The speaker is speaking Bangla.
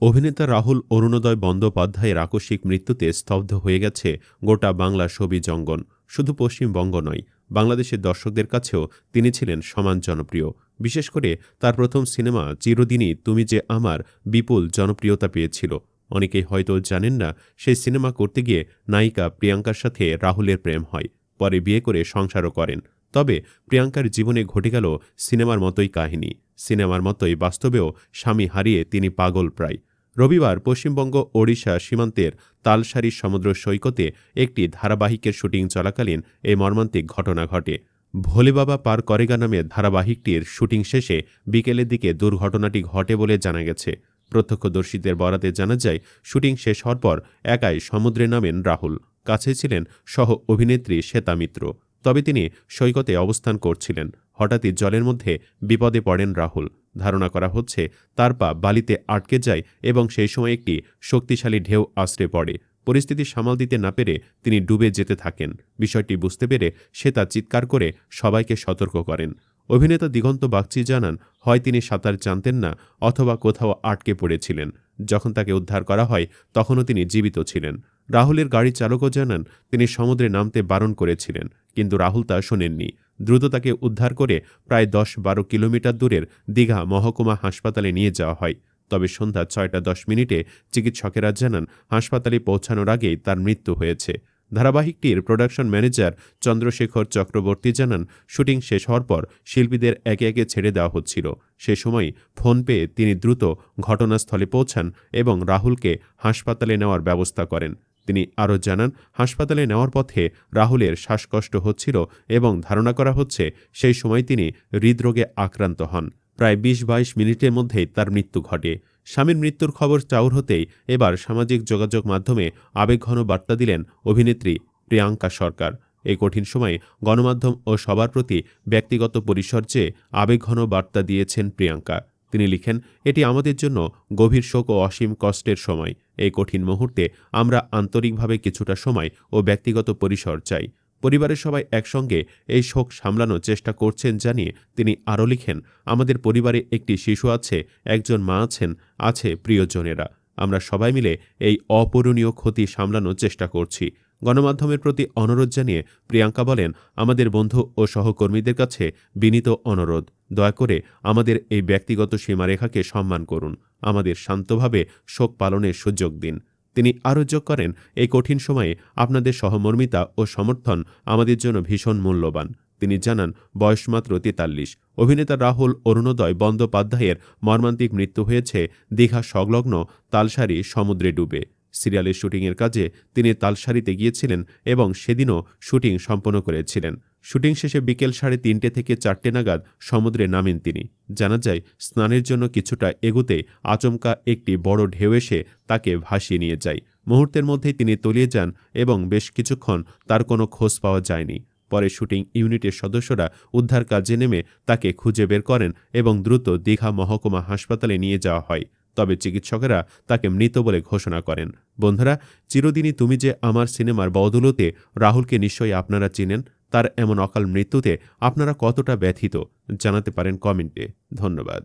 অভিনেতা রাহুল অরুণোদয় বন্দ্যোপাধ্যায়ের আকস্মিক মৃত্যুতে স্তব্ধ হয়ে গেছে গোটা বাংলা ছবি জঙ্গন। শুধু পশ্চিমবঙ্গ নয়, বাংলাদেশের দর্শকদের কাছেও তিনি ছিলেন সমান জনপ্রিয়। বিশেষ করে তার প্রথম সিনেমা চিরদিনই তুমি যে আমার বিপুল জনপ্রিয়তা পেয়েছিল। অনেকেই হয়তো জানেন না, সেই সিনেমা করতে গিয়ে নায়িকা প্রিয়াঙ্কার সাথে রাহুলের প্রেম হয়। পরে বিয়ে করে সংসারও করেন। তবে প্রিয়াঙ্কার জীবনে ঘটে গেল সিনেমার মতোই কাহিনী। সিনেমার মতোই বাস্তবেও স্বামী হারিয়ে তিনি পাগল প্রায়। রবিবার পশ্চিমবঙ্গ ওড়িশা সীমান্তের তালসারি সমুদ্র সৈকতে একটি ধারাবাহিকের শুটিং চলাকালীন এই মর্মান্তিক ঘটনা ঘটে। ভোলেবাবা পার করেগা নামে ধারাবাহিকটির শুটিং শেষে বিকেলের দিকে দুর্ঘটনাটি ঘটে বলে জানা গেছে। প্রত্যক্ষদর্শীদের বরাতে জানা যায়, শুটিং শেষ হওয়ার পর একাই সমুদ্রে নামেন রাহুল। কাছে ছিলেন সহ অভিনেত্রী শ্বেতা মিত্র। তবে তিনি সৈকতে অবস্থান করছিলেন। হঠাৎই জলের মধ্যে বিপদে পড়েন রাহুল। ধারণা করা হচ্ছে তার পা বালিতে আটকে যায় এবং সেই সময় একটি শক্তিশালী ঢেউ আছড়ে পড়ে। পরিস্থিতি সামাল দিতে না পেরে তিনি ডুবে যেতে থাকেন। বিষয়টি বুঝতে পেরে সে তা চিৎকার করে সবাইকে সতর্ক করেন। অভিনেতা দিগন্ত বাগচি জানান, হয় তিনি সাঁতার জানতেন না অথবা কোথাও আটকে পড়েছিলেন। যখন তাকে উদ্ধার করা হয় তখনও তিনি জীবিত ছিলেন। রাহুলের গাড়ির চালকও জানান, তিনি সমুদ্রে নামতে বারণ করেছিলেন, কিন্তু রাহুল তা শোনেননি। দ্রুত তাকে উদ্ধার করে প্রায় ১০-১২ কিলোমিটার দূরের দীঘা মহকুমা হাসপাতালে নিয়ে যাওয়া হয়। তবে সন্ধ্যা ৬টা ১০ মিনিটে চিকিৎসকেরা জানান, হাসপাতালে পৌঁছানোর আগেই তার মৃত্যু হয়েছে। ধারাবাহিকটির প্রোডাকশন ম্যানেজার চন্দ্রশেখর চক্রবর্তী জানান, শুটিং শেষ হওয়ার পর শিল্পীদের একে একে ছেড়ে দেওয়া হচ্ছিল। সে সময় ফোন পেয়ে তিনি দ্রুত ঘটনাস্থলে পৌঁছান এবং রাহুলকে হাসপাতালে নেওয়ার ব্যবস্থা করেন। তিনি আরও জানান, হাসপাতালে নেওয়ার পথে রাহুলের শ্বাসকষ্ট হচ্ছিল এবং ধারণা করা হচ্ছে সেই সময় তিনি হৃদরোগে আক্রান্ত হন। প্রায় ২০-২২ মিনিটের মধ্যেই তার মৃত্যু ঘটে। স্বামীর মৃত্যুর খবর চাউর হতেই এবার সামাজিক যোগাযোগ মাধ্যমে আবেগঘন বার্তা দিলেন অভিনেত্রী প্রিয়াঙ্কা সরকার। এই কঠিন সময়ে গণমাধ্যম ও সবার প্রতি ব্যক্তিগত পরিসর চেয়ে আবেগঘন বার্তা দিয়েছেন প্রিয়াঙ্কা। তিনি লিখেন, এটি আমাদের জন্য গভীর শোক ও অসীম কষ্টের সময়। এই কঠিন মুহূর্তে আমরা আন্তরিকভাবে কিছুটা সময় ও ব্যক্তিগত পরিসর চাই। পরিবারের সবাই একসঙ্গে এই শোক সামলানোর চেষ্টা করছেন জানিয়ে তিনি আরও লিখেন, আমাদের পরিবারে একটি শিশু আছে, একজন মা আছেন, আছে প্রিয়জনেরা। আমরা সবাই মিলে এই অপূরণীয় ক্ষতি সামলানোর চেষ্টা করছি। গণমাধ্যমের প্রতি অনুরোধ জানিয়ে প্রিয়াঙ্কা বলেন, আমাদের বন্ধু ও সহকর্মীদের কাছে বিনীত অনুরোধ, দয়া করে আমাদের এই ব্যক্তিগত সীমারেখাকে সম্মান করুন। আমাদের শান্তভাবে শোক পালনের সুযোগ দিন। তিনি আরও যোগ করেন, এই কঠিন সময়ে আপনাদের সহমর্মিতা ও সমর্থন আমাদের জন্য ভীষণ মূল্যবান। তিনি জানান, বয়স মাত্র ৪৩। অভিনেতা রাহুল অরুণোদয় বন্দ্যোপাধ্যায়ের মর্মান্তিক মৃত্যু হয়েছে দীঘা সংলগ্ন তালসারি সমুদ্রে ডুবে। সিরিয়ালের শুটিংয়ের কাজে তিনি তালসারিতে গিয়েছিলেন এবং সেদিনও শুটিং সম্পন্ন করেছিলেন। শুটিং শেষে বিকেল ৩:৩০ থেকে ৪টে নাগাদ সমুদ্রে নামেন তিনি। জানা যায়, স্নানের জন্য কিছুটা এগুতে আচমকা একটি বড় ঢেউ এসে তাকে ভাসিয়ে নিয়ে যায়। মুহূর্তের মধ্যেই তিনি তলিয়ে যান এবং বেশ কিছুক্ষণ তার কোনো খোঁজ পাওয়া যায়নি। পরে শুটিং ইউনিটের সদস্যরা উদ্ধার কাজে নেমে তাকে খুঁজে বের করেন এবং দ্রুত দীঘা মহকুমা হাসপাতালে নিয়ে যাওয়া হয়। তবে চিকিৎসকেরা তাকে মৃত বলে ঘোষণা করেন। বন্ধুরা, চিরদিনই তুমি যে আমার সিনেমার বদৌলতে রাহুলকে নিশ্চয়ই আপনারা চিনেন। তার এমন অকাল মৃত্যুতে আপনারা কতটা ব্যথিত জানাতে পারেন কমেন্টে। ধন্যবাদ।